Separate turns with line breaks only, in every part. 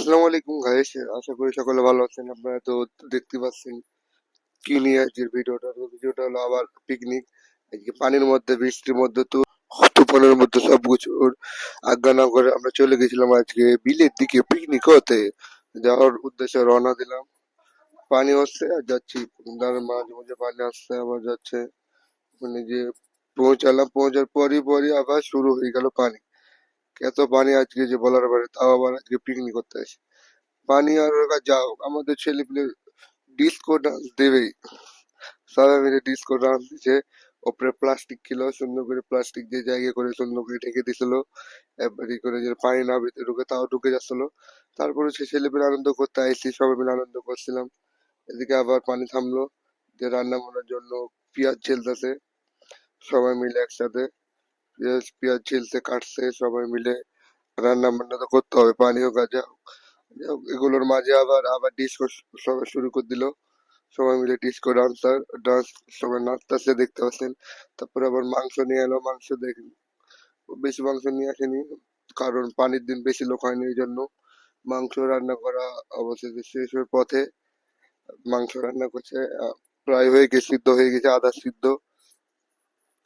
আসসালামু আলাইকুম গাইস, আশা করি সকলে ভালো আছেন। আপনারা তো দেখতে পাচ্ছেন কি নিয়ে আজকের ভিডিওটা। তো ভিডিওটা হলো আবার পিকনিক। আজকে পানির মধ্যে, বৃষ্টির মধ্যে, তো তুফানের মধ্যে সবকিছুর আজ্ঞা না করে আমরা চলে গেছিলাম আজকে বিলের দিকে পিকনিক হতে। যাওয়ার উদ্দেশ্যে রওনা দিলাম। পানি হচ্ছে আর যাচ্ছি, তার মাঝে মাঝে পানি আসছে আবার যাচ্ছে। মানে যে পৌঁছালাম, পৌঁছার পরই আবার শুরু হয়ে গেল পানি। এত পানি আজকে যে বলার বাইরে, তাও আবার আজকে পিকনিক করতে আসে। পানি আর ওরা যাও, আমাদের ছেলেপিলে ডিস্কো ডান্স দেবেই। সবাই মিলে ডিস্কো ডান্স দিচ্ছে। ওপরে প্লাস্টিক ছিল, সুন্দর করে প্লাস্টিক দিয়ে জায়গা করে সুন্দর করে ঢেকে দিছিল। এবার ই করে যে পানি না ভিতরে ঢুকে, তাও ঢুকে যাচ্ছিল। তারপরে সে ছেলেপিলে আনন্দ করতে আইসি, সবাই মিলে আনন্দ করছিলাম। এদিকে আবার পানি থামলো, যে রান্না বান্নার জন্য পেঁয়াজ ছেলতেছে সবাই মিলে একসাথে। পেঁয়াজ পেঁয়াজ ছেলছে, কাটছে সবাই মিলে। রান্না বান্না তো করতে হবে, পানিও কাজা। এগুলোর মাঝে আবার আবার ডিস্কো সবাই শুরু করে দিল। সবাই মিলে ডিস্কো ডান্সার ডান্স, সবাই নাচতেছে দেখতে পাচ্ছেন। তারপরে আবার মাংস নিয়ে এলো, মাংস দেখি বেশি মাংস নিয়ে আসেনি, কারণ পানির দিন বেশি লোক হয়নি, এই জন্য। মাংস রান্না করা অবশেষে শেষ হয়ে পথে। মাংস রান্না করছে, প্রায় হয়ে গেছে, সিদ্ধ হয়ে গেছে, আধা সিদ্ধ।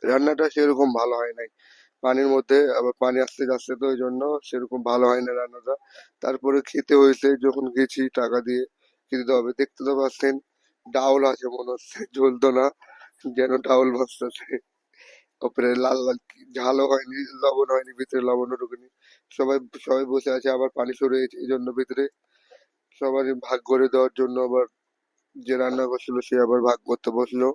রান্নাটা সেরকম ভালো হয় নাই, পানির মধ্যে আবার পানি আসতে যাচ্ছে, তো ওই জন্য সেরকম ভালো হয় না রান্নাটা। তারপরে খেতে হয়েছে, যখন গেছি টাকা দিয়ে খেতে তো হবে। দেখতে তো পাচ্ছেন ডাউল আছে, মনে হচ্ছে ঝুলতো না, যেন ডাউল ভাসতেছে। তারপরে লাল লাল ঝালও হয়নি, লবণ হয়নি, ভিতরে লবণও ঢুকেনি। সবাই সবাই বসে আছে, আবার পানি সরে গেছে এই জন্য ভিতরে। সবারই ভাগ করে দেওয়ার জন্য আবার যে রান্না করছিল সে আবার ভাগ করতে বসলো।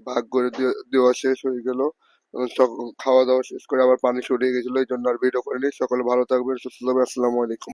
ভাগ করে দেওয়া শেষ হয়ে গেল। খাওয়া দাওয়া শেষ করে আবার পানি সরিয়ে গেছিল, এই জন্য আর ভিডিও করিনি। সকলে ভালো থাকবেন, সুস্থ থাকবেন। আসসালামু আলাইকুম।